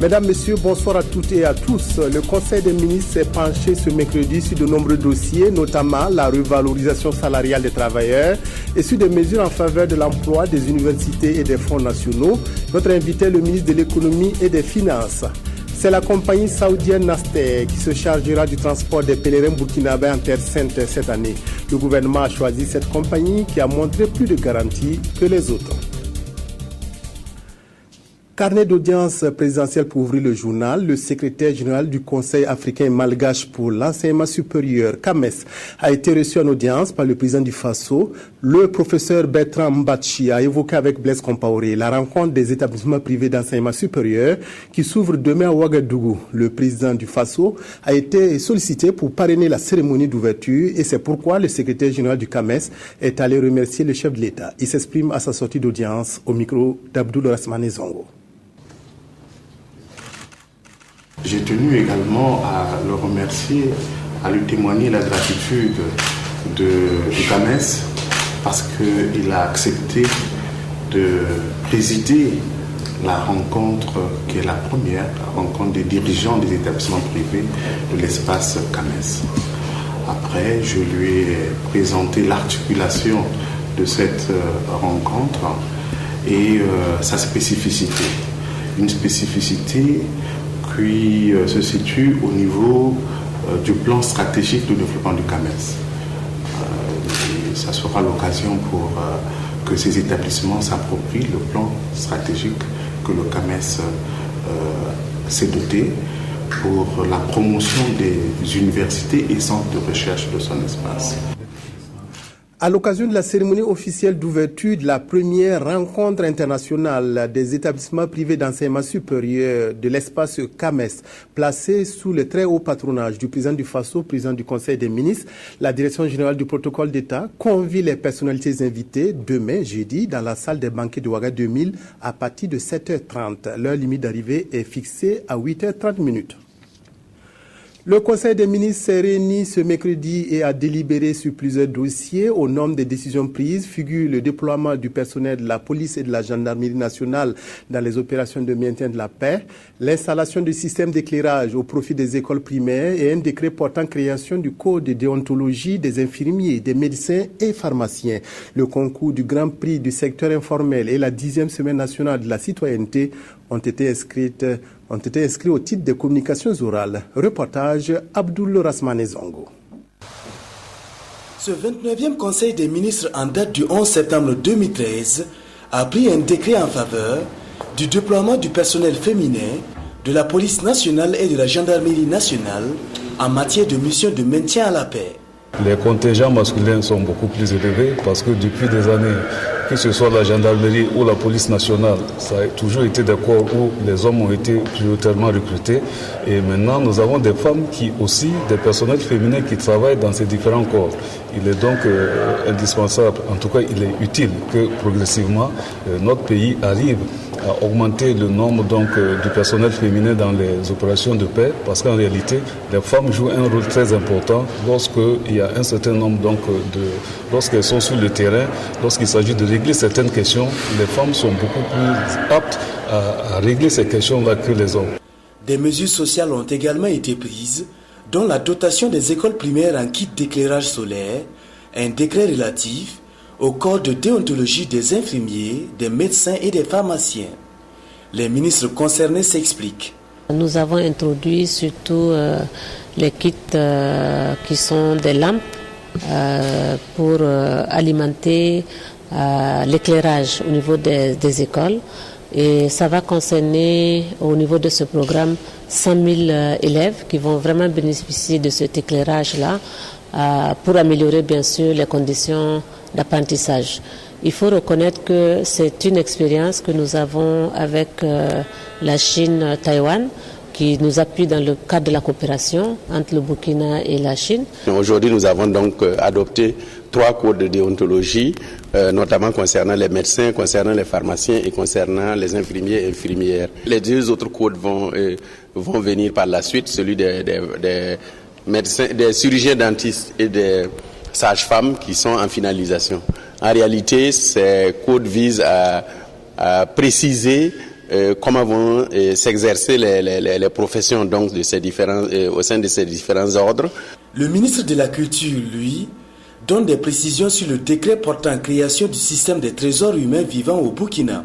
Mesdames, Messieurs, bonsoir à toutes et à tous. Le Conseil des ministres s'est penché ce mercredi sur de nombreux dossiers, notamment la revalorisation salariale des travailleurs et sur des mesures en faveur de l'emploi des universités et des fonds nationaux. Notre invité est le ministre de l'Économie et des Finances. C'est la compagnie saoudienne Nasdaq qui se chargera du transport des pèlerins burkinabés en Terre Sainte cette année. Le gouvernement a choisi cette compagnie qui a montré plus de garanties que les autres. Carnet d'audience présidentielle pour ouvrir le journal, le secrétaire général du Conseil africain malgache pour l'enseignement supérieur, CAMES, a été reçu en audience par le président du Faso. Le professeur Bertrand Mbatchi a évoqué avec Blaise Compaoré la rencontre des établissements privés d'enseignement supérieur qui s'ouvre demain à Ouagadougou. Le président du Faso a été sollicité pour parrainer la cérémonie d'ouverture et c'est pourquoi le secrétaire général du CAMES est allé remercier le chef de l'État. Il s'exprime à sa sortie d'audience au micro d'Abdoul Rasmane Zongo. J'ai tenu également à le remercier, à lui témoigner la gratitude du CAMES parce qu'il a accepté de présider la rencontre qui est la première, la rencontre des dirigeants des établissements privés de l'espace CAMES. Après, je lui ai présenté l'articulation de cette rencontre et sa spécificité. Une spécificité qui se situe au niveau du plan stratégique de développement du CAMES. Ça sera l'occasion pour que ces établissements s'approprient le plan stratégique que le CAMES s'est doté pour la promotion des universités et centres de recherche de son espace. À l'occasion de la cérémonie officielle d'ouverture de la première rencontre internationale des établissements privés d'enseignement supérieur de l'espace CAMES, placée sous le très haut patronage du président du Faso, président du Conseil des ministres, la Direction générale du protocole d'État convie les personnalités invitées demain, jeudi, dans la salle des banquets de Ouaga 2000 à partir de 7h30. L'heure limite d'arrivée est fixée à 8h30. Le Conseil des ministres s'est réuni ce mercredi et a délibéré sur plusieurs dossiers. Au nombre des décisions prises figure le déploiement du personnel de la police et de la gendarmerie nationale dans les opérations de maintien de la paix, l'installation du système d'éclairage au profit des écoles primaires et un décret portant création du code de déontologie des infirmiers, des médecins et pharmaciens. Le concours du Grand Prix du secteur informel et la 10e semaine nationale de la citoyenneté ont été inscrits au titre des communications orales. Reportage Abdoul Rasmane Zongo. Ce 29e Conseil des ministres en date du 11 septembre 2013 a pris un décret en faveur du déploiement du personnel féminin de la police nationale et de la gendarmerie nationale en matière de mission de maintien à la paix. Les contingents masculins sont beaucoup plus élevés parce que depuis des années, que ce soit la gendarmerie ou la police nationale, ça a toujours été des corps où les hommes ont été prioritairement recrutés. Et maintenant, nous avons des femmes qui aussi, des personnels féminins qui travaillent dans ces différents corps. Il est donc indispensable, en tout cas il est utile que progressivement notre pays arrive à augmenter le nombre du personnel féminin dans les opérations de paix, parce qu'en réalité, les femmes jouent un rôle très important lorsqu'il y a un certain nombre lorsqu'elles sont sur le terrain, lorsqu'il s'agit de régler certaines questions, les femmes sont beaucoup plus aptes à régler ces questions-là que les hommes. Des mesures sociales ont également été prises, dont la dotation des écoles primaires en kit d'éclairage solaire, un décret relatif au code de déontologie des infirmiers, des médecins et des pharmaciens. Les ministres concernés s'expliquent. Nous avons introduit surtout les kits qui sont des lampes pour alimenter l'éclairage au niveau des écoles. Et ça va concerner au niveau de ce programme 100 000 élèves qui vont vraiment bénéficier de cet éclairage-là pour améliorer bien sûr les conditions d'apprentissage. Il faut reconnaître que c'est une expérience que nous avons avec la Chine-Taïwan qui nous appuie dans le cadre de la coopération entre le Burkina et la Chine. Aujourd'hui, nous avons donc adopté 3 codes de déontologie, notamment concernant les médecins, concernant les pharmaciens et concernant les infirmiers et infirmières. Les 2 autres codes vont venir par la suite, celui des médecins, des chirurgiens dentistes et des sages-femmes qui sont en finalisation. En réalité, ces codes visent à préciser comment vont s'exercer les professions donc de ces différents, au sein de ces différents ordres. Le ministre de la Culture, lui, donne des précisions sur le décret portant création du système des trésors humains vivants au Burkina.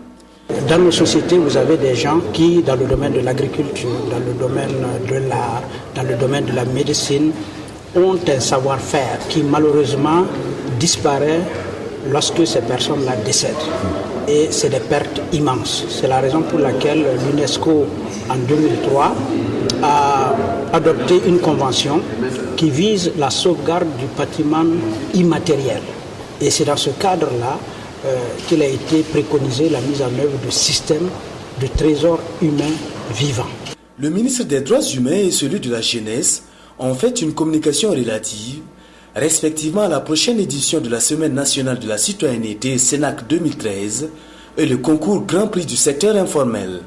Dans nos sociétés, vous avez des gens qui, dans le domaine de l'agriculture, dans le domaine de l'art, dans le domaine de la médecine, ont un savoir-faire qui malheureusement disparaît lorsque ces personnes-là décèdent. Et c'est des pertes immenses. C'est la raison pour laquelle l'UNESCO, en 2003, a adopté une convention qui vise la sauvegarde du patrimoine immatériel. Et c'est dans ce cadre-là qu'il a été préconisé la mise en œuvre de systèmes de trésors humains vivants. Le ministre des Droits humains et celui de la Jeunesse ont fait une communication relative, respectivement à la prochaine édition de la Semaine nationale de la citoyenneté SENAC 2013 et le concours Grand Prix du secteur informel.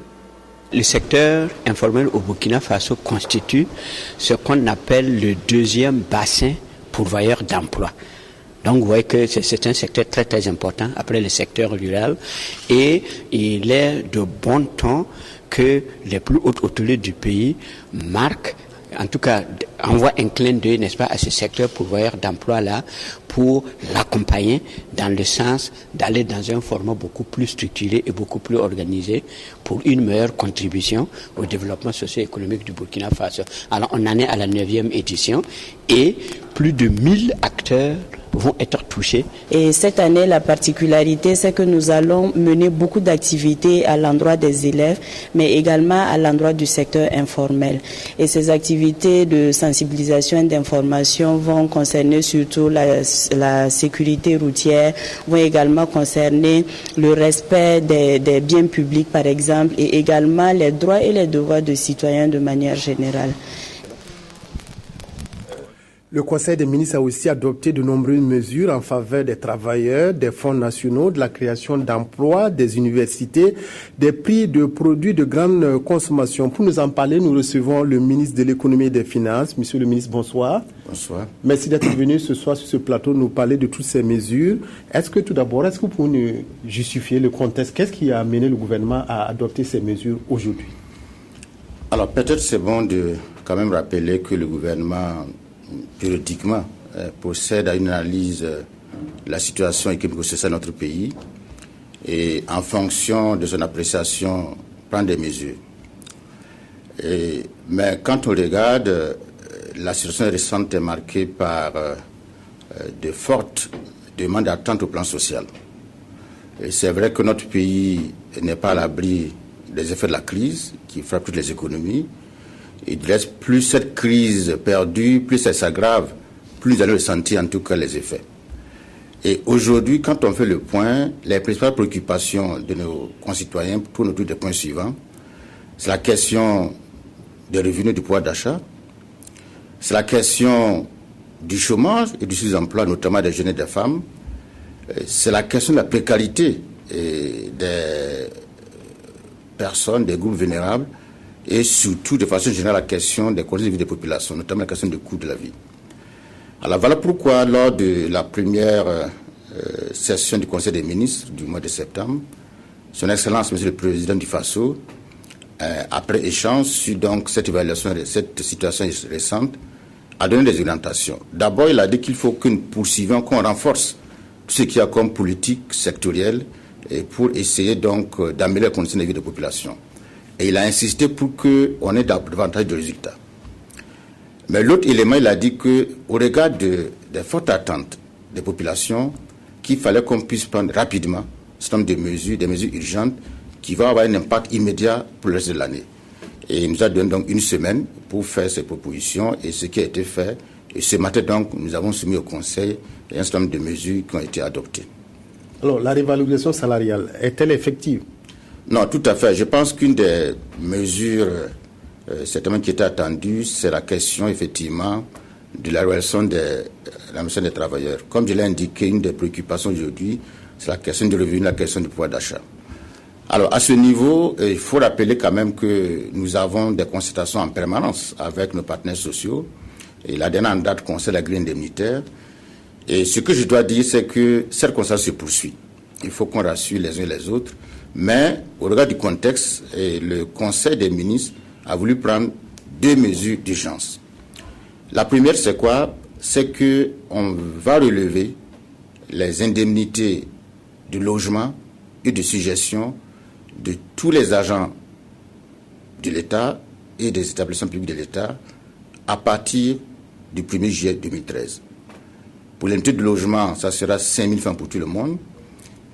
Le secteur informel au Burkina Faso constitue ce qu'on appelle le deuxième bassin pourvoyeur d'emploi. Donc vous voyez que c'est un secteur très très important après le secteur rural et il est de bon ton que les plus hautes autorités du pays marquent, en tout cas envoient un clin d'œil, n'est-ce pas, à ce secteur pourvoyeur d'emploi-là pour l'accompagner dans le sens d'aller dans un format beaucoup plus structuré et beaucoup plus organisé pour une meilleure contribution au développement socio-économique du Burkina Faso. Alors on en est à la 9e édition et plus de 1000 acteurs vont être touchés. Et cette année, la particularité, c'est que nous allons mener beaucoup d'activités à l'endroit des élèves, mais également à l'endroit du secteur informel. Et ces activités de sensibilisation et d'information vont concerner surtout la sécurité routière, vont également concerner le respect des biens publics, par exemple, et également les droits et les devoirs de citoyens de manière générale. Le Conseil des ministres a aussi adopté de nombreuses mesures en faveur des travailleurs, des fonds nationaux, de la création d'emplois, des universités, des prix de produits de grande consommation. Pour nous en parler, nous recevons le ministre de l'économie et des finances. Monsieur le ministre, bonsoir. Bonsoir. Merci d'être venu ce soir sur ce plateau nous parler de toutes ces mesures. Est-ce que vous pouvez nous justifier le contexte? Qu'est-ce qui a amené le gouvernement à adopter ces mesures aujourd'hui? Alors peut-être c'est bon de quand même rappeler que le gouvernement périodiquement procède à une analyse de la situation économique-sociale de notre pays et en fonction de son appréciation prend des mesures. Mais quand on regarde, la situation récente est marquée par de fortes demandes d'attente au plan social. Et c'est vrai que notre pays n'est pas à l'abri des effets de la crise qui frappent toutes les économies. Et plus cette crise perdure, plus elle s'aggrave, plus nous allons ressentir en tout cas les effets. Et aujourd'hui, quand on fait le point, les principales préoccupations de nos concitoyens tournent autour des points suivants. C'est la question des revenus, du pouvoir d'achat. C'est la question du chômage et du sous-emploi, notamment des jeunes et des femmes. C'est la question de la précarité des personnes, des groupes vulnérables. Et surtout, de façon générale, la question des conditions de vie des populations, notamment la question du coût de la vie. Alors voilà pourquoi, lors de la première session du Conseil des ministres du mois de septembre, Son Excellence, Monsieur le Président du Faso, après échange sur donc cette évaluation de cette situation récente, a donné des orientations. D'abord, il a dit qu'il faut que nous poursuivions, qu'on renforce tout ce qu'il y a comme politique sectorielle et pour essayer donc d'améliorer les conditions de vie des populations. Et il a insisté pour qu'on ait davantage de résultats. Mais l'autre élément, il a dit qu'au regard des fortes attentes des populations, qu'il fallait qu'on puisse prendre rapidement un certain nombre de mesures, des mesures urgentes qui vont avoir un impact immédiat pour le reste de l'année. Et il nous a donné donc une semaine pour faire ces propositions et ce qui a été fait. Et ce matin, donc, nous avons soumis au Conseil un certain nombre de mesures qui ont été adoptées. Alors, la révalorisation salariale, est-elle effective? Non, tout à fait. Je pense qu'une des mesures certainement qui était attendue, c'est la question effectivement de la relation des travailleurs. Comme je l'ai indiqué, une des préoccupations aujourd'hui, c'est la question du revenu, la question du pouvoir d'achat. Alors à ce niveau, il faut rappeler quand même que nous avons des concertations en permanence avec nos partenaires sociaux. Et la dernière en date concerne la grille indemnitaire. Et ce que je dois dire, c'est que cette concertation se poursuit. Il faut qu'on rassure les uns et les autres. Mais au regard du contexte, le Conseil des ministres a voulu prendre 2 mesures d'urgence. La première, c'est quoi? C'est qu'on va relever les indemnités de logement et de suggestion de tous les agents de l'État et des établissements publics de l'État à partir du 1er juillet 2013. Pour l'indemnité de logement, ça sera 5 000 francs pour tout le monde.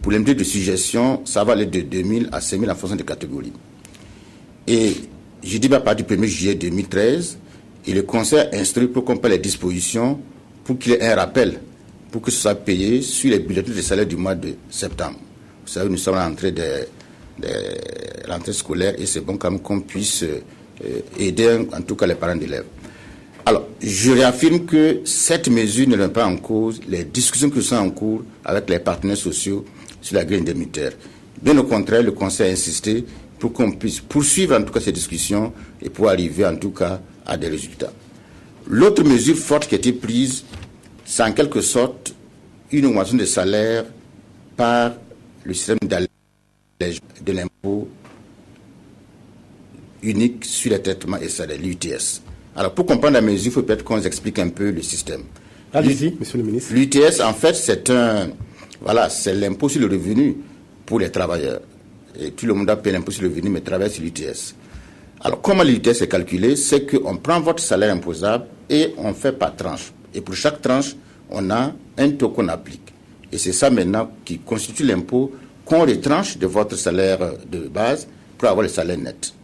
Pour l'indemnité de suggestion, ça va aller de 2 000 à 5 000 en fonction des catégories. Et je dis à partir du 1er juillet 2013, et le Conseil a instruit pour qu'on prenne les dispositions pour qu'il y ait un rappel, pour que ce soit payé sur les bulletins de salaire du mois de septembre. Vous savez, nous sommes à l'entrée scolaire et c'est bon quand même qu'on puisse aider en tout cas les parents d'élèves. Alors, je réaffirme que cette mesure ne remet pas en cause les discussions qui sont en cours avec les partenaires sociaux sur la grille indemnitaire. Bien au contraire, le Conseil a insisté pour qu'on puisse poursuivre en tout cas ces discussions et pour arriver en tout cas à des résultats. L'autre mesure forte qui a été prise, c'est en quelque sorte une augmentation des salaires par le système d'allègement de l'impôt unique sur les traitements et salaires, l'UTS. Alors, pour comprendre la mesure, il faut peut-être qu'on explique un peu le système. Allez-y, monsieur le ministre. L'UTS, en fait, c'est l'impôt sur le revenu pour les travailleurs. Et tout le monde a payé l'impôt sur le revenu, mais travaille sur l'UTS. Alors, comment l'UTS est calculé? C'est qu'on prend votre salaire imposable et on fait par tranche. Et pour chaque tranche, on a un taux qu'on applique. Et c'est ça maintenant qui constitue l'impôt qu'on retranche de votre salaire de base pour avoir le salaire net.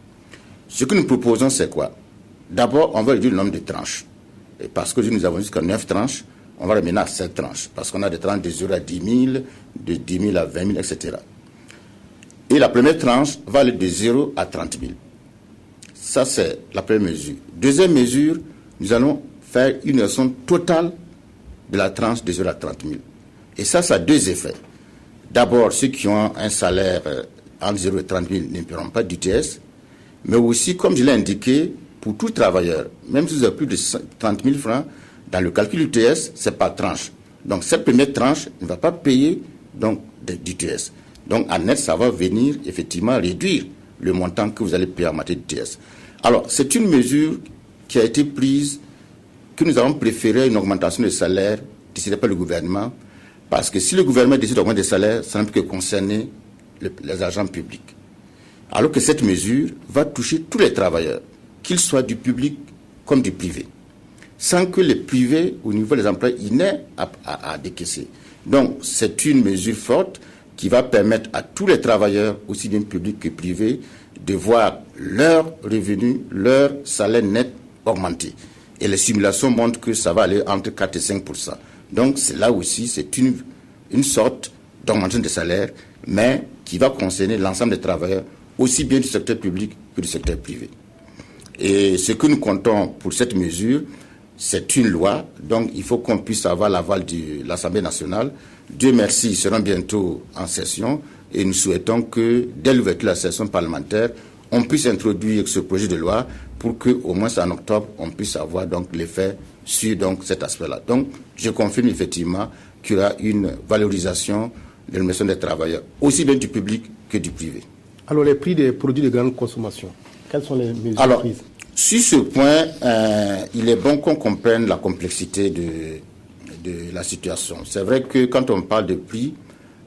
Ce que nous proposons, c'est quoi? D'abord, on va réduire le nombre de tranches. Et parce que nous avons jusqu'à 9 tranches, on va revenir à 7 tranches. Parce qu'on a des tranches de 0 à 10 000, de 10 000 à 20 000, etc. Et la première tranche va aller de 0 à 30 000. Ça, c'est la première mesure. Deuxième mesure, nous allons faire une réduction totale de la tranche de 0 à 30 000. Et ça a 2 effets. D'abord, ceux qui ont un salaire entre 0 et 30 000 ne paieront pas d'UTS. Mais aussi, comme je l'ai indiqué, pour tout travailleur, même si vous avez plus de 30 000 francs, dans le calcul UTS, c'est par tranche. Donc, cette première tranche ne va pas payer d'UTS. Donc, en net, ça va venir effectivement réduire le montant que vous allez payer en matière d'UTS. Alors, c'est une mesure qui a été prise, que nous avons préféré une augmentation des salaires décidée par le gouvernement, parce que si le gouvernement décide d'augmenter les salaires, ça ne peut que concerner les agents publics. Alors que cette mesure va toucher tous les travailleurs, qu'ils soient du public comme du privé, sans que les privés, au niveau des emplois, ils n'aient à décaisser. Donc, c'est une mesure forte qui va permettre à tous les travailleurs, aussi bien publics que privés, de voir leurs revenus, leur salaire net augmenter. Et les simulations montrent que ça va aller entre 4 et 5%. Donc, c'est là aussi, c'est une sorte d'augmentation des salaires, mais qui va concerner l'ensemble des travailleurs, aussi bien du secteur public que du secteur privé. Et ce que nous comptons pour cette mesure, c'est une loi, donc il faut qu'on puisse avoir l'aval de l'Assemblée nationale. Dieu merci, ils seront bientôt en session et nous souhaitons que, dès l'ouverture de la session parlementaire, on puisse introduire ce projet de loi pour qu'au moins en octobre, on puisse avoir donc l'effet sur cet aspect-là. Donc, je confirme effectivement qu'il y aura une valorisation de l'émission des travailleurs, aussi bien du public que du privé. Alors, les prix des produits de grande consommation, quelles sont les mesures prises? Sur ce point, il est bon qu'on comprenne la complexité de la situation. C'est vrai que quand on parle de prix,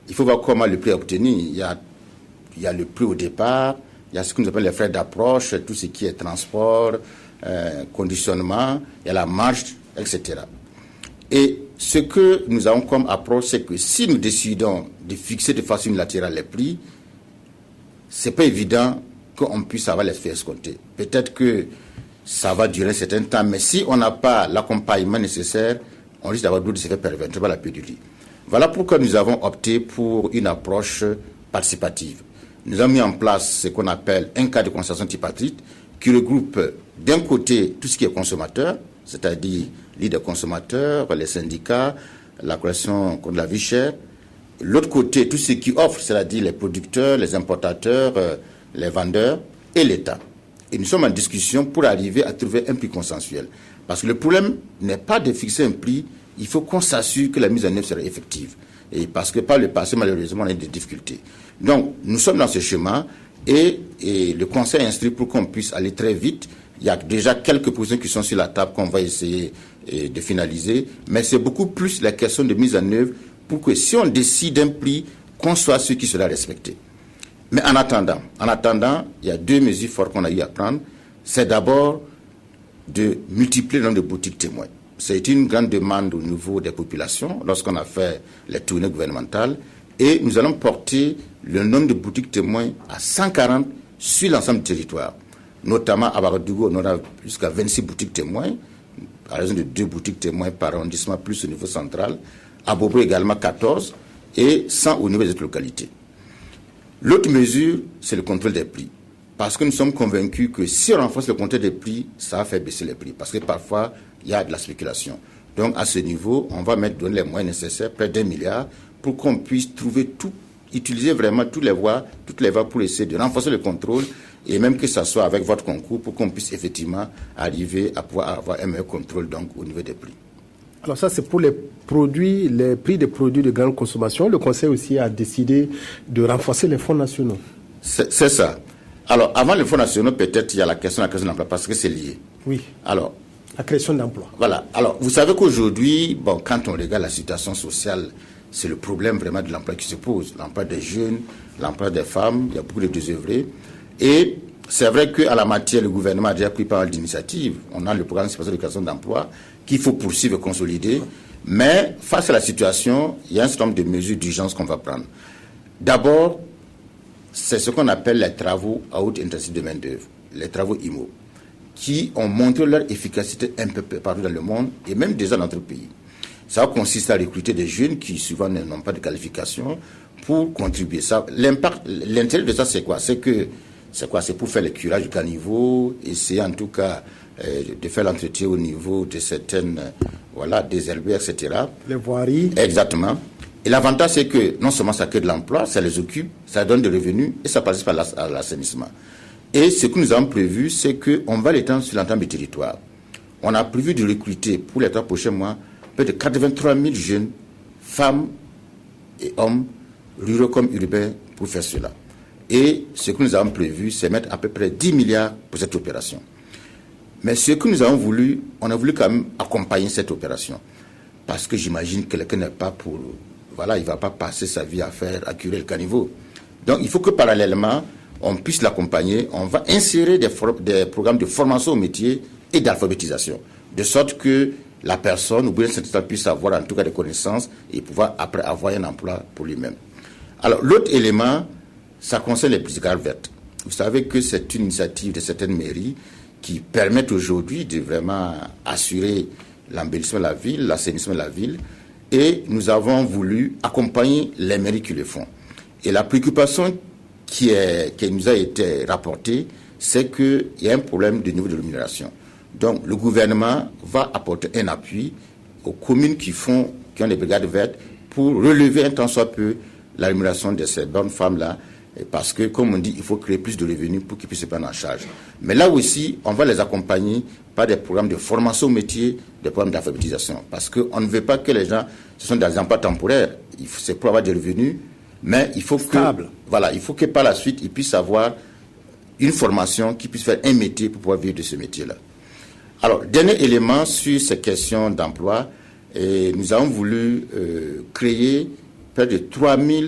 il faut voir comment le prix est obtenu. Il y a le prix au départ, il y a ce que nous appelons les frais d'approche, tout ce qui est transport, conditionnement, il y a la marge, etc. Et ce que nous avons comme approche, c'est que si nous décidons de fixer de façon unilatérale les prix, c'est pas évident qu'on puisse avoir l'effet escompté. Peut-être que ça va durer un certain temps, mais si on n'a pas l'accompagnement nécessaire, on risque d'avoir d'autres effets pervers, pas la pénurie. Voilà pourquoi nous avons opté pour une approche participative. Nous avons mis en place ce qu'on appelle un cadre de concertation tripartite qui regroupe d'un côté tout ce qui est consommateur, c'est-à-dire l'idée des consommateurs, les syndicats, la coalition contre la vie chère. L'autre côté, tout ce qui offre, c'est-à-dire les producteurs, les importateurs, les vendeurs et l'État. Et nous sommes en discussion pour arriver à trouver un prix consensuel. Parce que le problème n'est pas de fixer un prix il faut qu'on s'assure que la mise en œuvre sera effective. Et parce que par le passé, malheureusement, on a eu des difficultés. Donc, nous sommes dans ce chemin et le Conseil instruit pour qu'on puisse aller très vite. Il y a déjà quelques positions qui sont sur la table qu'on va essayer de finaliser, mais c'est beaucoup plus la question de mise en œuvre pour que si on décide un prix, qu'on soit sûr qu'il sera respecté. Mais en attendant, il y a 2 mesures fortes qu'on a eu à prendre. C'est d'abord de multiplier le nombre de boutiques témoins. C'est une grande demande au niveau des populations lorsqu'on a fait les tournées gouvernementales. Et nous allons porter le nombre de boutiques témoins à 140 sur l'ensemble du territoire. Notamment à Ouagadougou, on aura jusqu'à 26 boutiques témoins, à raison de 2 boutiques témoins par arrondissement, plus au niveau central. À Bobo également 14 et 100 au niveau des autres localités. L'autre mesure, c'est le contrôle des prix. Parce que nous sommes convaincus que si on renforce le contrôle des prix, ça va faire baisser les prix. Parce que parfois, il y a de la spéculation. Donc à ce niveau, on va donner les moyens nécessaires, près d'1 milliard, pour qu'on puisse utiliser vraiment toutes les voies pour essayer de renforcer le contrôle et même que ça soit avec votre concours pour qu'on puisse effectivement arriver à pouvoir avoir un meilleur contrôle donc au niveau des prix. Alors ça, c'est pour les prix des produits de grande consommation. Le Conseil aussi a décidé de renforcer les fonds nationaux. C'est ça. Alors, avant les fonds nationaux, peut-être il y a la question de l'emploi, parce que c'est lié. Oui. Alors, la création d'emplois. Voilà. Alors, vous savez qu'aujourd'hui, quand on regarde la situation sociale, c'est le problème vraiment de l'emploi qui se pose. L'emploi des jeunes, l'emploi des femmes, il y a beaucoup de désœuvrés. Et c'est vrai qu'à la matière, le gouvernement a déjà pris pas mal d'initiatives. On a le programme de création d'emplois qu'il faut poursuivre et consolider. Mais face à la situation, il y a un certain nombre de mesures d'urgence qu'on va prendre. D'abord, c'est ce qu'on appelle les travaux à haute intensité de main-d'œuvre, les travaux IMO, qui ont montré leur efficacité un peu partout dans le monde et même déjà dans notre pays. Ça consiste à recruter des jeunes qui souvent n'ont pas de qualification pour contribuer. L'intérêt de ça, c'est quoi? C'est pour faire le curage du caniveau, essayer en tout cas de faire l'entretien au niveau de certaines, des herbiers, etc. Les voiries. Exactement. Et l'avantage, c'est que non seulement ça crée de l'emploi, ça les occupe, ça donne des revenus et ça participe à l'assainissement. Et ce que nous avons prévu, c'est qu'on va l'étendre sur l'ensemble du territoire. On a prévu de recruter pour les 3 prochains mois près de 83 000 jeunes, femmes et hommes, ruraux comme urbains, pour faire cela. Et ce que nous avons prévu, c'est mettre à peu près 10 milliards pour cette opération. Mais ce que nous avons voulu, on a voulu quand même accompagner cette opération. Parce que j'imagine que quelqu'un n'est pas pour... il ne va pas passer sa vie à curer le caniveau. Donc il faut que parallèlement, on puisse l'accompagner. On va insérer des programmes de formation au métier et d'alphabétisation. De sorte que la personne, ou bien cette puisse avoir en tout cas des connaissances et pouvoir après avoir un emploi pour lui-même. Alors l'autre élément, ça concerne les cigarettes vertes. Vous savez que c'est une initiative de certaines mairies qui permettent aujourd'hui de vraiment assurer l'embellissement de la ville, l'assainissement de la ville. Et nous avons voulu accompagner les mairies qui le font. Et la préoccupation qui nous a été rapportée, c'est qu'il y a un problème de niveau de rémunération. Donc le gouvernement va apporter un appui aux communes qui ont des brigades vertes pour relever un tant soit peu la rémunération de ces bonnes femmes-là. Parce que, comme on dit, il faut créer plus de revenus pour qu'ils puissent se prendre en charge. Mais là aussi, on va les accompagner par des programmes de formation au métier, des programmes d'alphabétisation. Parce qu'on ne veut pas que les gens, ce sont des emplois temporaires. C'est pour avoir des revenus, mais il faut il faut que par la suite, ils puissent avoir une formation qui puisse faire un métier pour pouvoir vivre de ce métier-là. Alors, dernier élément sur ces questions d'emploi, nous avons voulu recruter près de 3 000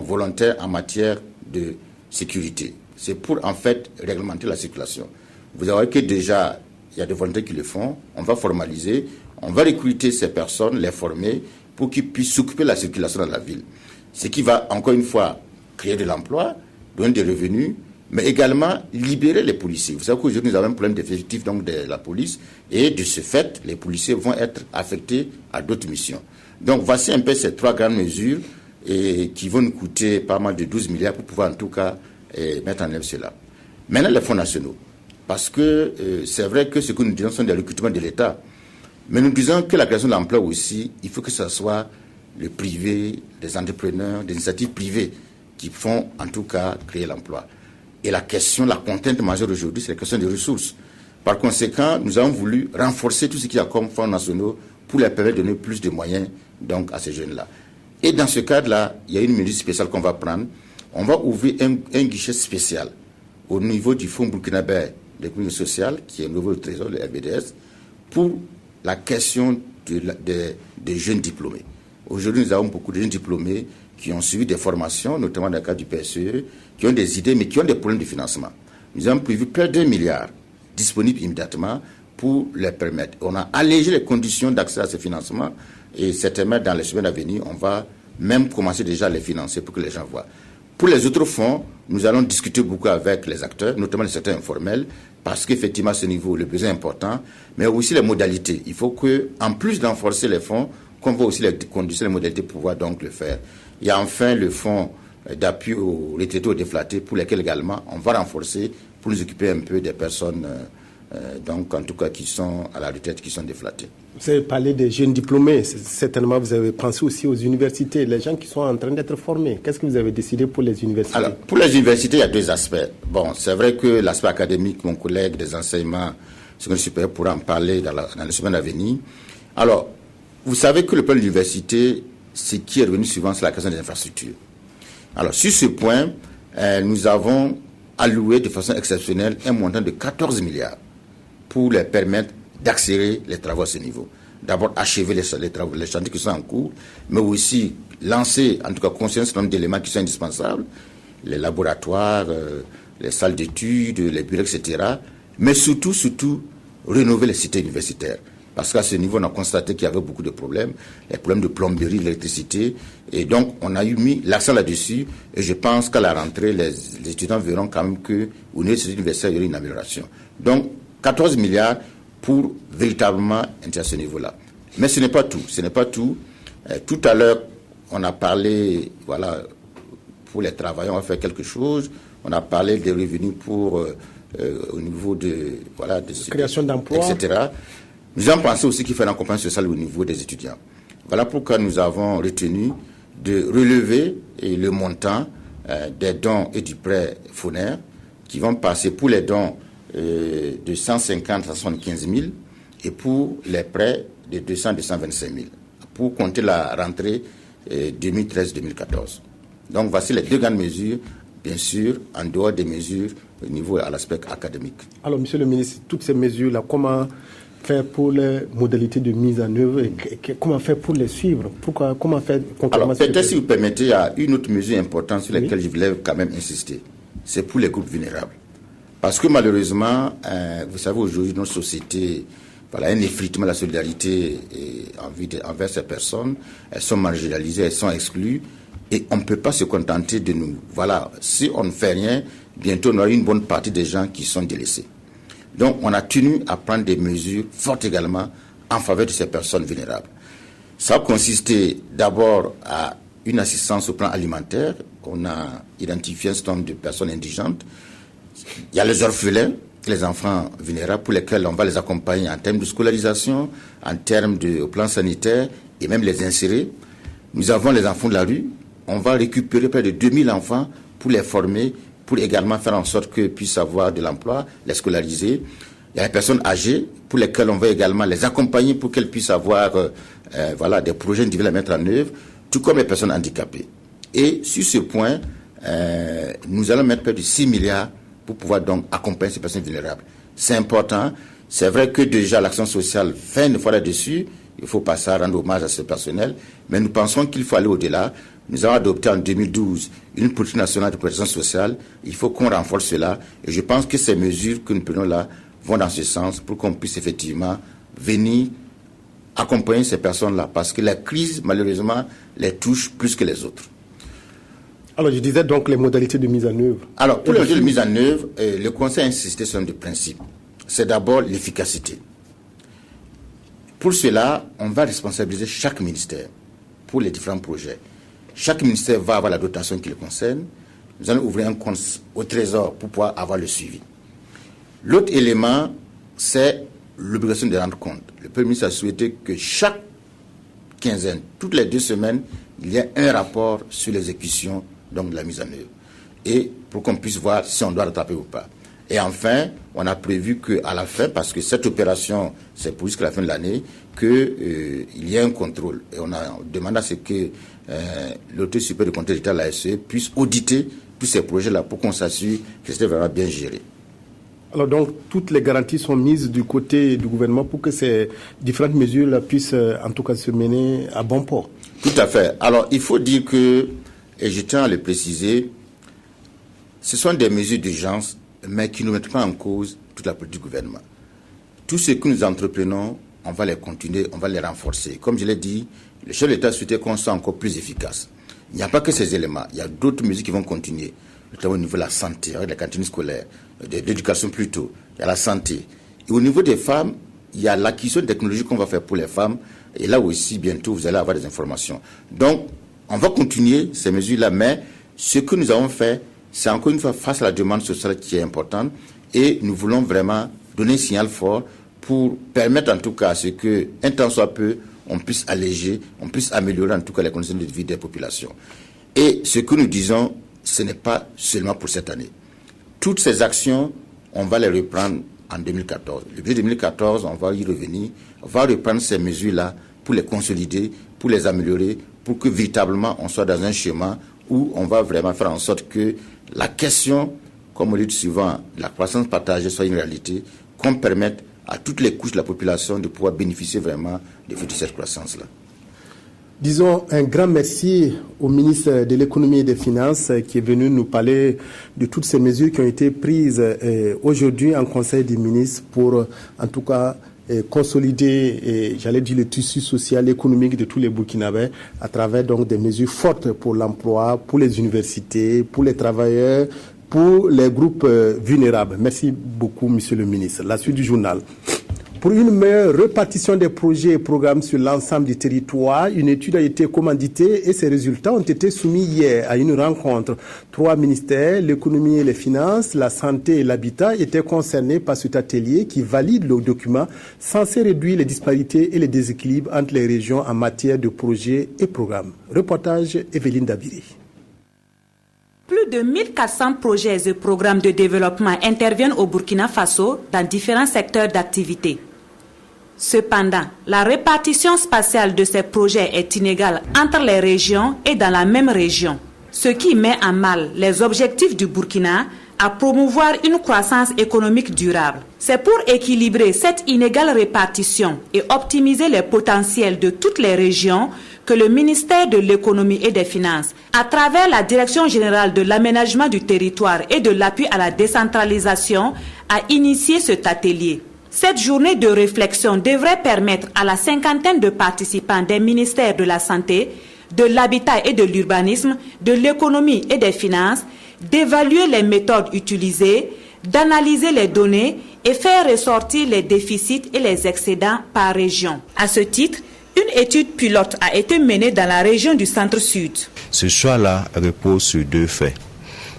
volontaires en matière de sécurité. C'est pour, en fait, réglementer la circulation. Vous avez que déjà, il y a des volontaires qui le font. On va formaliser. On va recruter ces personnes, les former, pour qu'ils puissent s'occuper de la circulation dans la ville. Ce qui va, encore une fois, créer de l'emploi, donner des revenus, mais également libérer les policiers. Vous savez qu'aujourd'hui, nous avons un problème d'effectif donc de la police. Et de ce fait, les policiers vont être affectés à d'autres missions. Donc voici un peu ces 3 grandes mesures qui vont nous coûter pas mal de 12 milliards pour pouvoir en tout cas mettre en œuvre cela. Maintenant les fonds nationaux. Parce que c'est vrai que ce que nous disons sont des recrutements de l'État. Mais nous disons que la création d'emplois aussi, il faut que ce soit le privé, des entrepreneurs, des initiatives privées qui font en tout cas créer l'emploi. Et la contrainte majeure aujourd'hui, c'est la question des ressources. Par conséquent, nous avons voulu renforcer tout ce qu'il y a comme fonds nationaux pour leur permettre de donner plus de moyens donc, à ces jeunes-là. Et dans ce cadre-là, il y a une mesure spéciale qu'on va prendre. On va ouvrir un guichet spécial au niveau du Fonds burkinabé d'économie sociale, qui est au niveau du Trésor, le RBDS, pour la question des jeunes diplômés. Aujourd'hui, nous avons beaucoup de jeunes diplômés qui ont suivi des formations, notamment dans le cadre du PSE, qui ont des idées, mais qui ont des problèmes de financement. Nous avons prévu près d'1 milliard disponibles immédiatement pour les permettre. On a allégé les conditions d'accès à ces financements et certainement dans les semaines à venir, on va même commencer déjà à les financer pour que les gens voient. Pour les autres fonds, nous allons discuter beaucoup avec les acteurs, notamment les secteurs informels, parce qu'effectivement à ce niveau, le besoin est important, mais aussi les modalités. Il faut que, en plus d'enforcer les fonds, qu'on voit aussi les conditions, les modalités pour pouvoir donc le faire. Il y a enfin le fonds d'appui aux retraités, aux déflattés, pour lesquels également on va renforcer pour nous occuper un peu des personnes, donc en tout cas qui sont à la retraite, qui sont déflattées. Vous avez parlé des jeunes diplômés, certainement vous avez pensé aussi aux universités, les gens qui sont en train d'être formés. Qu'est-ce que vous avez décidé pour les universités? Alors, pour les universités, il y a deux aspects. Bon, c'est vrai que l'aspect académique, mon collègue des enseignements secondaires supérieurs pourra en parler dans les semaines à venir. Alors, vous savez que le plan de l'université, ce qui est revenu souvent, c'est la question des infrastructures. Alors, sur ce point, nous avons alloué de façon exceptionnelle un montant de 14 milliards pour leur permettre d'accélérer les travaux à ce niveau. D'abord, achever les travaux, les chantiers qui sont en cours, mais aussi lancer, en tout cas, conscience un certain nombre d'éléments qui sont indispensables, les laboratoires, les salles d'études, les bureaux, etc. Mais surtout, rénover les cités universitaires. Parce qu'à ce niveau, on a constaté qu'il y avait beaucoup de problèmes, les problèmes de plomberie, d'électricité. Et donc, on a mis l'accent là-dessus. Et je pense qu'à la rentrée, les étudiants verront quand même qu'au niveau de cette université, il y aura une amélioration. Donc, 14 milliards pour véritablement être à ce niveau-là. Mais ce n'est pas tout. Ce n'est pas tout. Tout à l'heure, on a parlé, voilà, pour les travailleurs, on va faire quelque chose. On a parlé des revenus pour, au niveau de, voilà, de création d'emplois, etc. Nous avons pensé aussi qu'il faut un accompagnement social au niveau des étudiants. Voilà pourquoi nous avons retenu de relever le montant des dons et du prêt FONER qui vont passer pour les dons de 150 à 75 000 et pour les prêts de 200 à 225 000 pour compter la rentrée 2013-2014. Donc voici les deux grandes mesures, bien sûr, en dehors des mesures au niveau à l'aspect académique. Alors, Monsieur le ministre, toutes ces mesures-là, comment faire pour les modalités de mise en œuvre et comment faire pour les suivre? Comment faire concrètement? Alors, peut-être si vous permettez, il y a une autre mesure importante sur laquelle je voulais quand même insister. C'est pour les groupes vulnérables. Parce que malheureusement, vous savez, aujourd'hui, notre société, voilà, un effritement de la solidarité envers ces personnes. Elles sont marginalisées, elles sont exclues. Et on ne peut pas se contenter de nous. Voilà, si on ne fait rien, bientôt on aura une bonne partie des gens qui sont délaissés. Donc, on a tenu à prendre des mesures fortes également en faveur de ces personnes vulnérables. Ça a consisté d'abord à une assistance au plan alimentaire. On a identifié un certain nombre de personnes indigentes. Il y a les orphelins, les enfants vulnérables pour lesquels on va les accompagner en termes de scolarisation, en termes au plan sanitaire et même les insérer. Nous avons les enfants de la rue. On va récupérer près de 2000 enfants pour les former, pour également faire en sorte qu'ils puissent avoir de l'emploi, les scolariser. Il y a les personnes âgées pour lesquelles on va également les accompagner pour qu'elles puissent avoir voilà, des projets individuels à mettre en œuvre, tout comme les personnes handicapées. Et sur ce point, nous allons mettre près de 6 milliards pour pouvoir donc accompagner ces personnes vulnérables. C'est important. C'est vrai que déjà l'action sociale fait une fois là-dessus. Il faut passer à rendre hommage à ce personnel. Mais nous pensons qu'il faut aller au-delà. Nous avons adopté en 2012 une politique nationale de protection sociale. Il faut qu'on renforce cela. Et je pense que ces mesures que nous prenons là vont dans ce sens pour qu'on puisse effectivement venir accompagner ces personnes-là. Parce que la crise, malheureusement, les touche plus que les autres. Alors, je disais donc les modalités de mise en œuvre. Alors, pour les modalités de mise en œuvre, le Conseil a insisté sur un des principes. C'est d'abord l'efficacité. Pour cela, on va responsabiliser chaque ministère pour les différents projets. Chaque ministère va avoir la dotation qui le concerne. Nous allons ouvrir un compte au Trésor pour pouvoir avoir le suivi. L'autre élément, c'est l'obligation de rendre compte. Le Premier ministre a souhaité que chaque quinzaine, toutes les 2 semaines, il y ait un rapport sur l'exécution donc, de la mise en œuvre. Et pour qu'on puisse voir si on doit rattraper ou pas. Et enfin, on a prévu qu'à la fin, parce que cette opération, c'est pour jusqu'à la fin de l'année, qu'il y ait un contrôle. Et on a demandé à ce que l'autorité supérieure de contrôle d'État, l'ASE, puisse auditer tous ces projets-là pour qu'on s'assure que c'était vraiment bien géré. Alors donc, toutes les garanties sont mises du côté du gouvernement pour que ces différentes mesures-là puissent en tout cas se mener à bon port. Tout à fait. Alors, il faut dire que, et je tiens à le préciser, ce sont des mesures d'urgence, mais qui ne mettent pas en cause toute la politique du gouvernement. Tout ce que nous entreprenons, on va les continuer, on va les renforcer. Comme je l'ai dit, le chef de l'État souhaitait qu'on soit encore plus efficace. Il n'y a pas que ces éléments, il y a d'autres mesures qui vont continuer, notamment au niveau de la santé, avec la cantine scolaire, de l'éducation plutôt, il y a la santé. Et au niveau des femmes, il y a l'acquisition de technologies qu'on va faire pour les femmes, et là aussi, bientôt, vous allez avoir des informations. Donc, on va continuer ces mesures-là, mais ce que nous avons fait, c'est encore une fois face à la demande sociale qui est importante, et nous voulons vraiment donner un signal fort pour permettre en tout cas à ce qu'un temps soit peu, on puisse alléger, on puisse améliorer en tout cas les conditions de vie des populations. Et ce que nous disons, ce n'est pas seulement pour cette année. Toutes ces actions, on va les reprendre en 2014. Le budget 2014, on va y revenir, on va reprendre ces mesures-là pour les consolider, pour les améliorer, pour que véritablement on soit dans un chemin où on va vraiment faire en sorte que la question, comme on dit souvent, la croissance partagée soit une réalité, qu'on permette à toutes les couches de la population de pouvoir bénéficier vraiment de cette croissance-là. Disons un grand merci au ministre de l'économie et des finances qui est venu nous parler de toutes ces mesures qui ont été prises aujourd'hui en Conseil des ministres pour en tout cas consolider, j'allais dire, le tissu social et économique de tous les Burkinabés à travers donc des mesures fortes pour l'emploi, pour les universités, pour les travailleurs, pour les groupes vulnérables. Merci beaucoup, monsieur le ministre. La suite du journal. Pour une meilleure répartition des projets et programmes sur l'ensemble du territoire, une étude a été commanditée et ses résultats ont été soumis hier à une rencontre. 3 ministères, l'économie et les finances, la santé et l'habitat étaient concernés par cet atelier qui valide le document censé réduire les disparités et les déséquilibres entre les régions en matière de projets et programmes. Reportage Evelyne Dabiri. Plus de 1400 projets et programmes de développement interviennent au Burkina Faso dans différents secteurs d'activité. Cependant, la répartition spatiale de ces projets est inégale entre les régions et dans la même région, ce qui met à mal les objectifs du Burkina à promouvoir une croissance économique durable. C'est pour équilibrer cette inégale répartition et optimiser les potentiels de toutes les régions que le ministère de l'économie et des finances, à travers la Direction générale de l'aménagement du territoire et de l'appui à la décentralisation, a initié cet atelier. Cette journée de réflexion devrait permettre à la cinquantaine de participants des ministères de la Santé, de l'Habitat et de l'Urbanisme, de l'Économie et des Finances, d'évaluer les méthodes utilisées, d'analyser les données et faire ressortir les déficits et les excédents par région. À ce titre, une étude pilote a été menée dans la région du Centre-Sud. Ce choix-là repose sur 2 faits.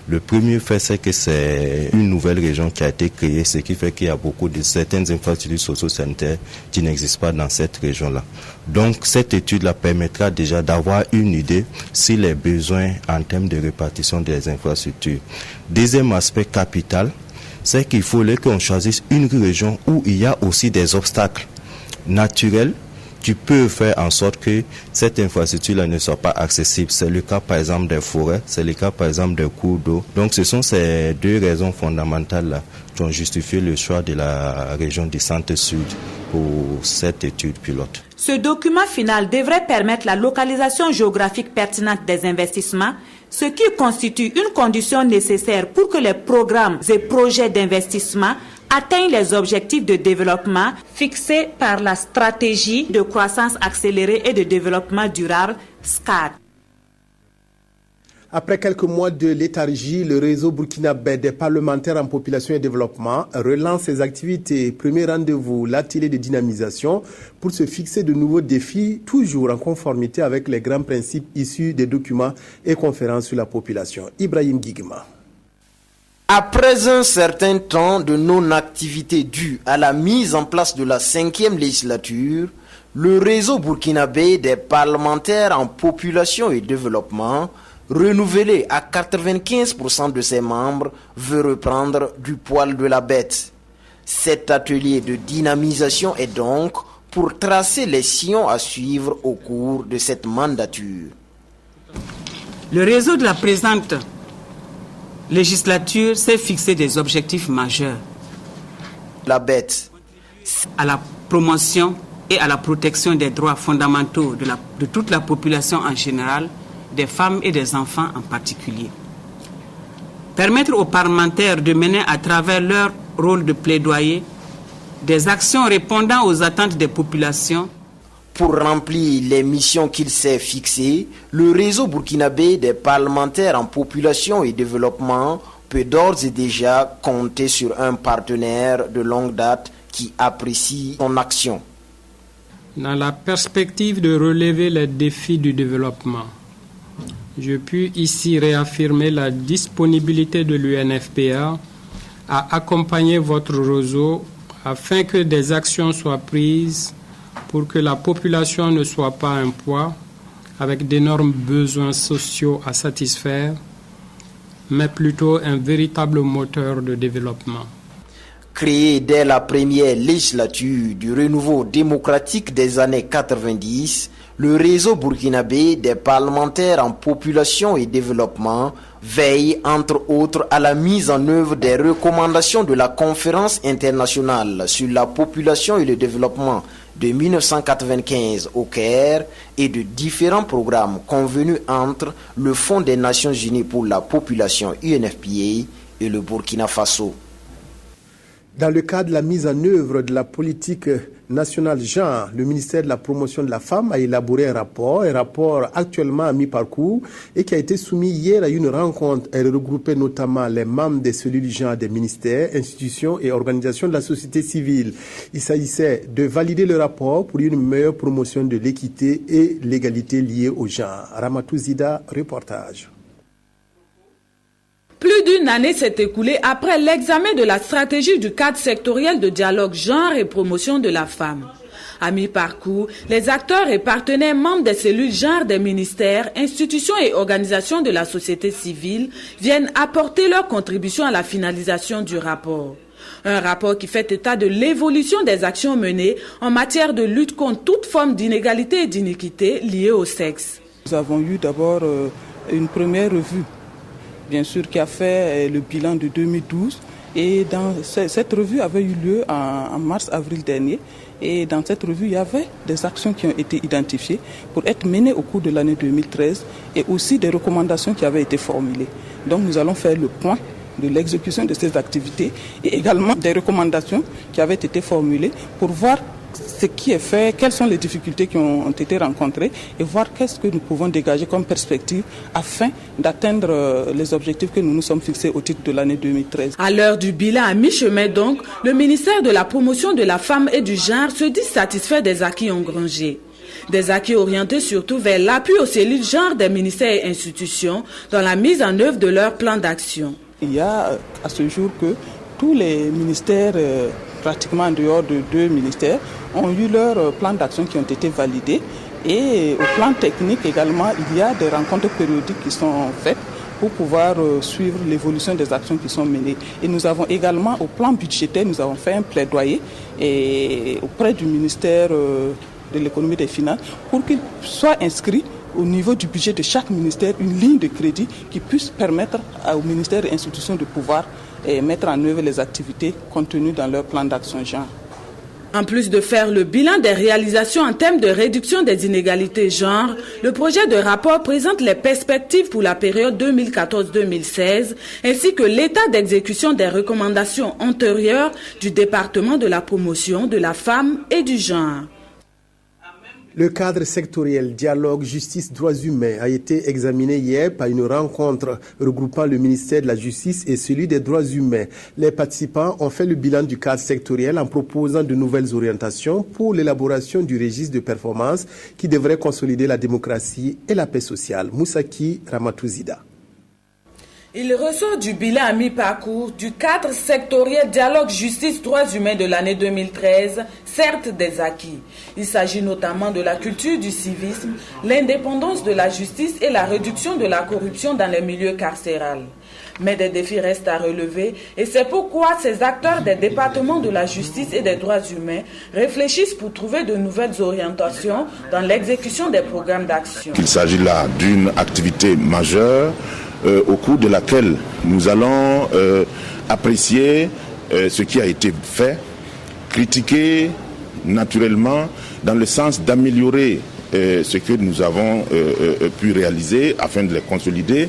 Le premier fait, c'est que c'est une nouvelle région qui a été créée, ce qui fait qu'il y a beaucoup de certaines infrastructures socio-sanitaires qui n'existent pas dans cette région-là. Donc, cette étude-là permettra déjà d'avoir une idée sur les besoins en termes de répartition des infrastructures. Deuxième aspect capital, c'est qu'il fallait qu'on choisisse une région où il y a aussi des obstacles naturels qui peuvent faire en sorte que cette infrastructure-là ne soit pas accessible. C'est le cas par exemple des forêts, c'est le cas par exemple des cours d'eau. Donc ce sont ces 2 raisons fondamentales-là qui ont justifié le choix de la région du Centre-Sud pour cette étude pilote. Ce document final devrait permettre la localisation géographique pertinente des investissements, ce qui constitue une condition nécessaire pour que les programmes et projets d'investissement atteignent les objectifs de développement fixés par la stratégie de croissance accélérée et de développement durable SCAD. Après quelques mois de léthargie, le réseau burkinabé des parlementaires en population et développement relance ses activités. Premier rendez-vous, l'atelier de dynamisation pour se fixer de nouveaux défis, toujours en conformité avec les grands principes issus des documents et conférences sur la population. Ibrahim Guigma. Après un certain temps de non-activité due à la mise en place de la 5e législature, le réseau burkinabé des parlementaires en population et développement renouvelé à 95% de ses membres, veut reprendre du poil de la bête. Cet atelier de dynamisation est donc pour tracer les sillons à suivre au cours de cette mandature. Le réseau de la présente législature s'est fixé des objectifs majeurs. La bête. À la promotion et à la protection des droits fondamentaux de toute la population en général, des femmes et des enfants en particulier. Permettre aux parlementaires de mener à travers leur rôle de plaidoyer des actions répondant aux attentes des populations. Pour remplir les missions qu'il s'est fixées, le réseau burkinabé des parlementaires en population et développement peut d'ores et déjà compter sur un partenaire de longue date qui apprécie son action. Dans la perspective de relever les défis du développement, je puis ici réaffirmer la disponibilité de l'UNFPA à accompagner votre réseau afin que des actions soient prises pour que la population ne soit pas un poids avec d'énormes besoins sociaux à satisfaire, mais plutôt un véritable moteur de développement. Créé dès la première législature du renouveau démocratique des années 90, le réseau burkinabé des parlementaires en population et développement veille entre autres à la mise en œuvre des recommandations de la Conférence internationale sur la population et le développement de 1995 au Caire et de différents programmes convenus entre le Fonds des Nations Unies pour la population UNFPA et le Burkina Faso. Dans le cadre de la mise en œuvre de la politique nationale genre, le ministère de la promotion de la femme a élaboré un rapport actuellement à mi-parcours et qui a été soumis hier à une rencontre. Elle regroupait notamment les membres des cellules genre des ministères, institutions et organisations de la société civile. Il s'agissait de valider le rapport pour une meilleure promotion de l'équité et l'égalité liée au genre. Ramatou Zida, reportage. Plus d'une année s'est écoulée après l'examen de la stratégie du cadre sectoriel de dialogue genre et promotion de la femme. À mi-parcours, les acteurs et partenaires membres des cellules genre des ministères, institutions et organisations de la société civile viennent apporter leur contribution à la finalisation du rapport. Un rapport qui fait état de l'évolution des actions menées en matière de lutte contre toute forme d'inégalité et d'iniquité liée au sexe. Nous avons eu d'abord une première revue, bien sûr, qui a fait le bilan de 2012. Et cette revue avait eu lieu en mars-avril dernier. Et dans cette revue, il y avait des actions qui ont été identifiées pour être menées au cours de l'année 2013 et aussi des recommandations qui avaient été formulées. Donc nous allons faire le point de l'exécution de ces activités et également des recommandations qui avaient été formulées pour voir ce qui est fait, quelles sont les difficultés qui ont été rencontrées et voir qu'est-ce que nous pouvons dégager comme perspective afin d'atteindre les objectifs que nous nous sommes fixés au titre de l'année 2013. À l'heure du bilan à mi-chemin donc, le ministère de la promotion de la femme et du genre se dit satisfait des acquis engrangés. Des acquis orientés surtout vers l'appui aux cellules genre des ministères et institutions dans la mise en œuvre de leur plan d'action. Il y a à ce jour que tous les ministères, pratiquement en dehors de 2 ministères, ont eu leurs plans d'action qui ont été validés. Et au plan technique également, il y a des rencontres périodiques qui sont faites pour pouvoir suivre l'évolution des actions qui sont menées. Et nous avons également, au plan budgétaire, nous avons fait un plaidoyer auprès du ministère de l'économie et des finances pour qu'il soit inscrit au niveau du budget de chaque ministère une ligne de crédit qui puisse permettre aux ministères et institutions de pouvoir mettre en œuvre les activités contenues dans leur plan d'action genre. En plus de faire le bilan des réalisations en termes de réduction des inégalités genre, le projet de rapport présente les perspectives pour la période 2014-2016 ainsi que l'état d'exécution des recommandations antérieures du département de la promotion de la femme et du genre. Le cadre sectoriel dialogue justice droits humains a été examiné hier par une rencontre regroupant le ministère de la Justice et celui des droits humains. Les participants ont fait le bilan du cadre sectoriel en proposant de nouvelles orientations pour l'élaboration du registre de performance qui devrait consolider la démocratie et la paix sociale. Moussaki Ramatouzida. Il ressort du bilan à mi-parcours du cadre sectoriel dialogue justice-droits humains de l'année 2013, certes des acquis. Il s'agit notamment de la culture du civisme, l'indépendance de la justice et la réduction de la corruption dans les milieux carcérales. Mais des défis restent à relever et c'est pourquoi ces acteurs des départements de la justice et des droits humains réfléchissent pour trouver de nouvelles orientations dans l'exécution des programmes d'action. Il s'agit là d'une activité majeure au cours de laquelle nous allons apprécier ce qui a été fait, critiquer naturellement dans le sens d'améliorer ce que nous avons pu réaliser afin de les consolider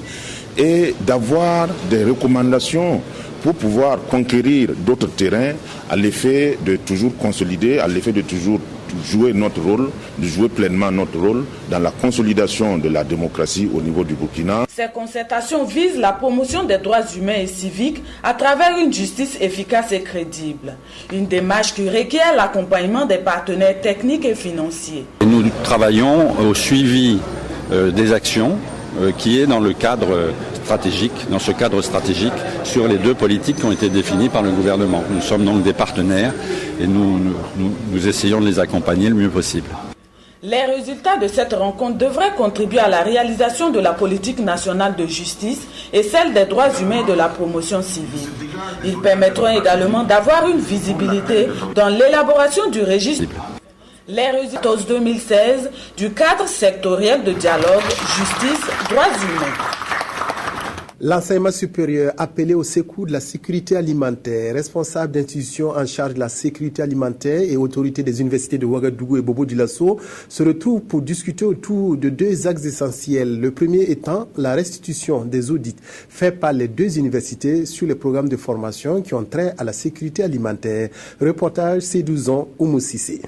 et d'avoir des recommandations pour pouvoir conquérir d'autres terrains à l'effet de toujours consolider, à l'effet de toujours jouer notre rôle, de jouer pleinement notre rôle dans la consolidation de la démocratie au niveau du Burkina. Ces concertations visent la promotion des droits humains et civiques à travers une justice efficace et crédible. Une démarche qui requiert l'accompagnement des partenaires techniques et financiers. Nous travaillons au suivi des actions qui est dans le cadre stratégique, sur les deux politiques qui ont été définies par le gouvernement. Nous sommes donc des partenaires et nous essayons de les accompagner le mieux possible. Les résultats de cette rencontre devraient contribuer à la réalisation de la politique nationale de justice et celle des droits humains et de la promotion civile. Ils permettront également d'avoir une visibilité dans l'élaboration du registre. Les résultats 2016 du cadre sectoriel de dialogue justice-droits humains. L'enseignement supérieur appelé au secours de la sécurité alimentaire, responsable d'institutions en charge de la sécurité alimentaire et autorité des universités de Ouagadougou et Bobo-Dioulasso se retrouve pour discuter autour de deux axes essentiels. Le premier étant la restitution des audits faits par les deux universités sur les programmes de formation qui ont trait à la sécurité alimentaire. Reportage Sédouzon Oumoussissé.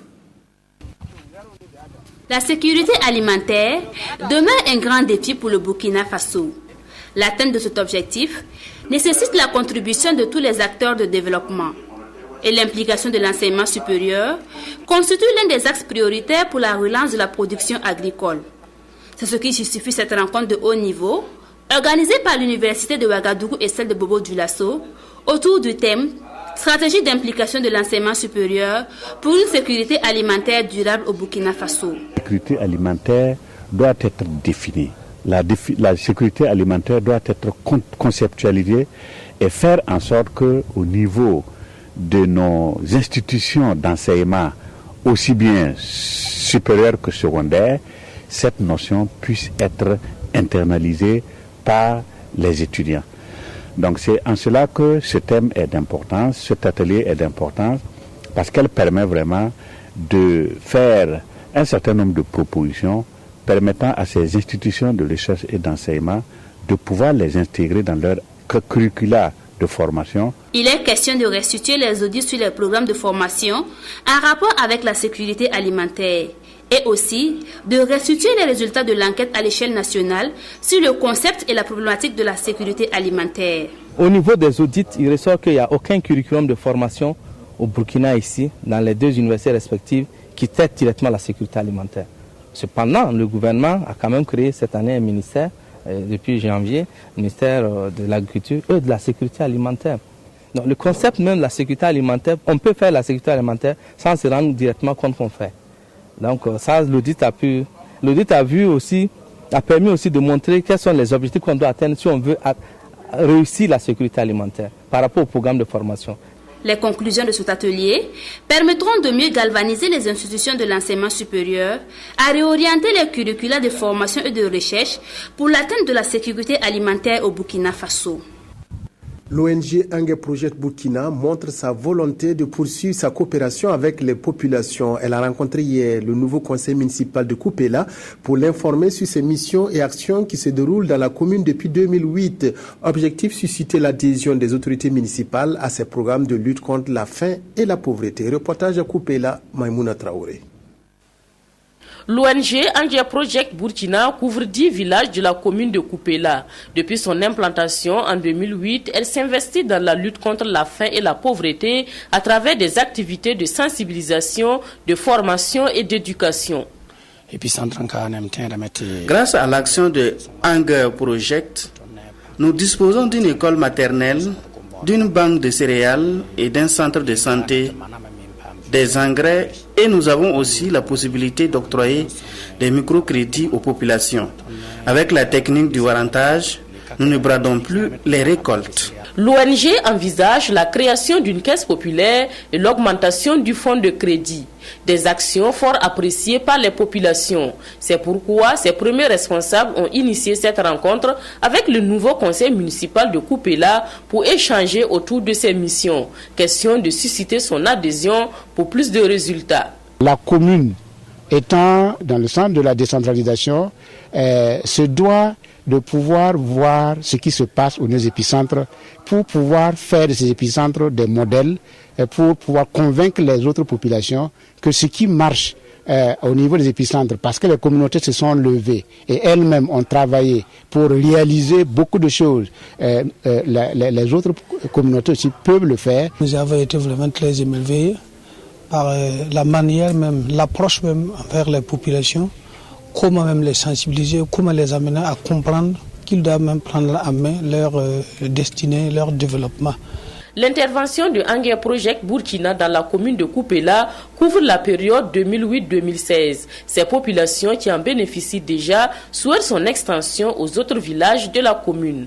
La sécurité alimentaire demeure un grand défi pour le Burkina Faso. L'atteinte de cet objectif nécessite la contribution de tous les acteurs de développement et l'implication de l'enseignement supérieur constitue l'un des axes prioritaires pour la relance de la production agricole. C'est ce qui justifie cette rencontre de haut niveau organisée par l'Université de Ouagadougou et celle de Bobo-Dioulasso autour du thème « Stratégie d'implication de l'enseignement supérieur pour une sécurité alimentaire durable au Burkina Faso ». La sécurité alimentaire doit être définie. La sécurité alimentaire doit être conceptualisée et faire en sorte qu'au niveau de nos institutions d'enseignement, aussi bien supérieures que secondaires, cette notion puisse être internalisée par les étudiants. Donc c'est en cela que ce thème est d'importance, cet atelier est d'importance, parce qu'elle permet vraiment de faire un certain nombre de propositions permettant à ces institutions de recherche et d'enseignement de pouvoir les intégrer dans leur curricula de formation. Il est question de restituer les audits sur les programmes de formation en rapport avec la sécurité alimentaire et aussi de restituer les résultats de l'enquête à l'échelle nationale sur le concept et la problématique de la sécurité alimentaire. Au niveau des audits, il ressort qu'il n'y a aucun curriculum de formation au Burkina ici, dans les deux universités respectives, qui traite directement la sécurité alimentaire. Cependant, le gouvernement a quand même créé cette année un ministère, depuis janvier, le ministère de l'Agriculture et de la sécurité alimentaire. Donc, le concept même de la sécurité alimentaire, on peut faire la sécurité alimentaire sans se rendre directement compte qu'on fait. Donc ça, l'audit a permis aussi de montrer quels sont les objectifs qu'on doit atteindre si on veut réussir la sécurité alimentaire par rapport au programme de formation. Les conclusions de cet atelier permettront de mieux galvaniser les institutions de l'enseignement supérieur à réorienter les curricula de formation et de recherche pour l'atteinte de la sécurité alimentaire au Burkina Faso. L'ONG Ange Project Burkina montre sa volonté de poursuivre sa coopération avec les populations. Elle a rencontré hier le nouveau conseil municipal de Koupela pour l'informer sur ses missions et actions qui se déroulent dans la commune depuis 2008. Objectif, susciter l'adhésion des autorités municipales à ces programmes de lutte contre la faim et la pauvreté. Reportage à Koupela, Maïmouna Traoré. L'ONG Ange Project Burkina couvre 10 villages de la commune de Koupela. Depuis son implantation en 2008, elle s'investit dans la lutte contre la faim et la pauvreté à travers des activités de sensibilisation, de formation et d'éducation. Grâce à l'action de Ange Project, Nous disposons d'une école maternelle, d'une banque de céréales et d'un centre de santé, des engrais, et nous avons aussi la possibilité d'octroyer des microcrédits aux populations. Avec la technique du warrantage, nous ne bradons plus les récoltes. L'ONG envisage la création d'une caisse populaire et l'augmentation du fonds de crédit. Des actions fort appréciées par les populations. C'est pourquoi ces premiers responsables ont initié cette rencontre avec le nouveau conseil municipal de Kupela pour échanger autour de ces missions. Question de susciter son adhésion pour plus de résultats. La commune étant dans le centre de la décentralisation, se doit de pouvoir voir ce qui se passe aux épicentres pour pouvoir faire de ces épicentres des modèles et pour pouvoir convaincre les autres populations que ce qui marche au niveau des épicentres, parce que les communautés se sont levées et elles-mêmes ont travaillé pour réaliser beaucoup de choses, les autres communautés aussi peuvent le faire. Nous avons été vraiment très émerveillés par la manière même, l'approche même envers les populations, comment même les sensibiliser, comment les amener à comprendre qu'ils doivent même prendre en main leur destinée, leur développement. L'intervention de Anger Project Burkina dans la commune de Kupela couvre la période 2008-2016. Ces populations qui en bénéficient déjà souhaitent son extension aux autres villages de la commune.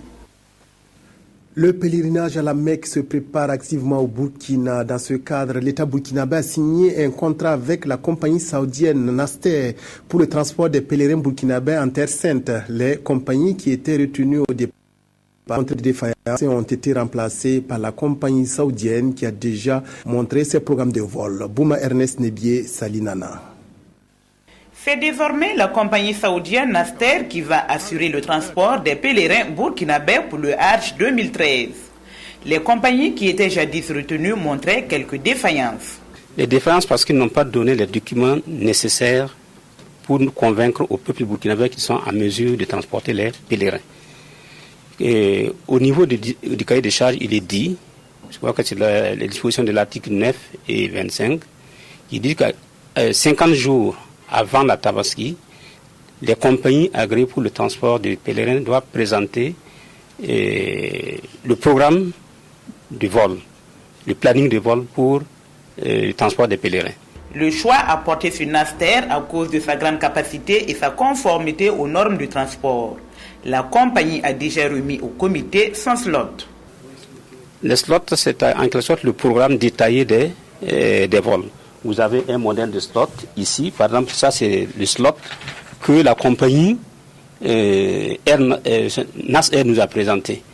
Le pèlerinage à la Mecque se prépare activement au Burkina. Dans ce cadre, l'État burkinabé a signé un contrat avec la compagnie saoudienne Naster pour le transport des pèlerins burkinabés en Terre Sainte. Les compagnies qui étaient retenues au départ contre des défaillances ont été remplacées par la compagnie saoudienne qui a déjà montré ses programmes de vol. Bouma Ernest Nebié, Salinana. C'est désormais la compagnie saoudienne Naster qui va assurer le transport des pèlerins burkinabés pour le Hajj 2013. Les compagnies qui étaient jadis retenues montraient quelques défaillances. Les défaillances parce qu'ils n'ont pas donné les documents nécessaires pour nous convaincre au peuple burkinabé qu'ils sont en mesure de transporter les pèlerins. Et au niveau du cahier de charges, il est dit, je crois que c'est les dispositions de l'article 9 et 25, qui dit que 50 jours avant la Tabaski, les compagnies agréées pour le transport des pèlerins doivent présenter le programme de vol, le planning de vol pour le transport des pèlerins. Le choix a porté sur Naster à cause de sa grande capacité et sa conformité aux normes du transport. La compagnie a déjà remis au comité son slot. Le slot, c'est en quelque sorte le programme détaillé des vols. Vous avez un modèle de slot ici, par exemple, ça c'est le slot que la compagnie Nas Air nous a présenté.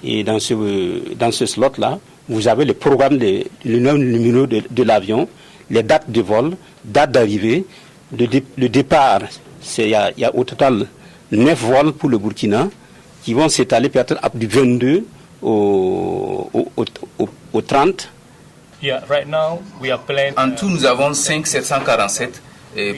Et dans ce slot-là, vous avez le programme, le numéro de l'avion, les dates de vol, date d'arrivée, le départ. Il y a au total 9 vols pour le Burkina qui vont s'étaler peut-être du 22 au 30. En tout, nous avons 5-747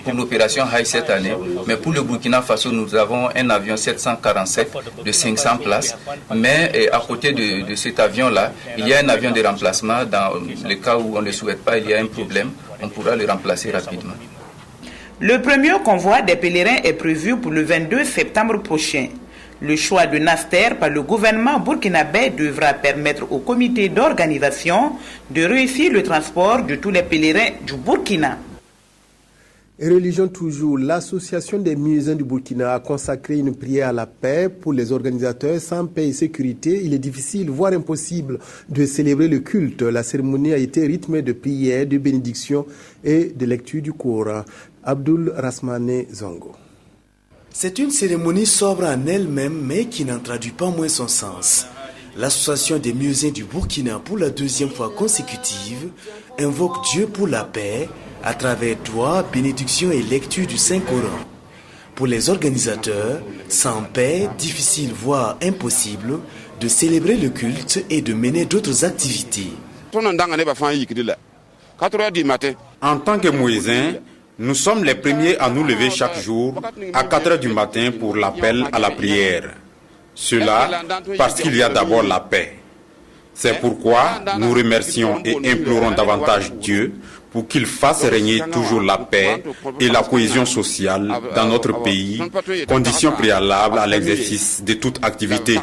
pour l'opération High cette année. Mais pour le Burkina Faso, nous avons un avion 747 de 500 places. Mais à côté de cet avion-là, il y a un avion de remplacement. Dans le cas où on ne le souhaite pas, il y a un problème, on pourra le remplacer rapidement. Le premier convoi des pèlerins est prévu pour le 22 septembre prochain. Le choix de Naster par le gouvernement burkinabé devra permettre au comité d'organisation de réussir le transport de tous les pèlerins du Burkina. Et religion toujours, l'association des muezzins du Burkina a consacré une prière à la paix pour les organisateurs. Sans paix et sécurité, il est difficile, voire impossible, de célébrer le culte. La cérémonie a été rythmée de prières, de bénédictions et de lecture du Coran. Abdul Rasmane Zongo. C'est une cérémonie sobre en elle-même, mais qui n'en traduit pas moins son sens. L'association des muezzins du Burkina, pour la deuxième fois consécutive, invoque Dieu pour la paix à travers doigts, bénédictions et lecture du Saint-Coran. Pour les organisateurs, sans paix, difficile voire impossible de célébrer le culte et de mener d'autres activités. En tant que muezzins, nous sommes les premiers à nous lever chaque jour à 4 h du matin pour l'appel à la prière. Cela parce qu'il y a d'abord la paix. C'est pourquoi nous remercions et implorons davantage Dieu pour qu'il fasse régner toujours la paix et la cohésion sociale dans notre pays, condition préalable à l'exercice de toute activité.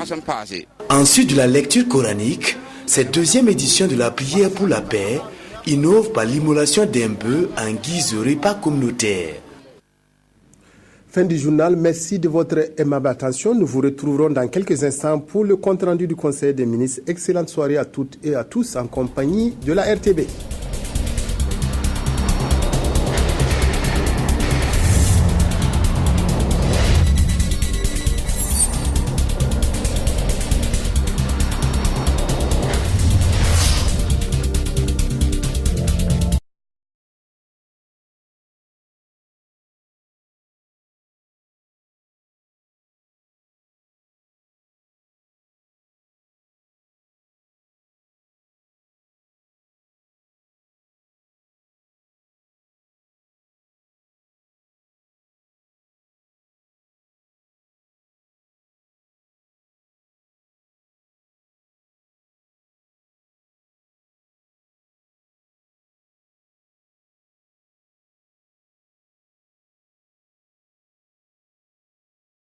Ensuite de la lecture coranique, cette deuxième édition de la prière pour la paix innove par l'immolation d'un bœuf en guise de repas communautaire. Fin du journal, merci de votre aimable attention. Nous vous retrouverons dans quelques instants pour le compte-rendu du Conseil des ministres. Excellente soirée à toutes et à tous en compagnie de la RTB.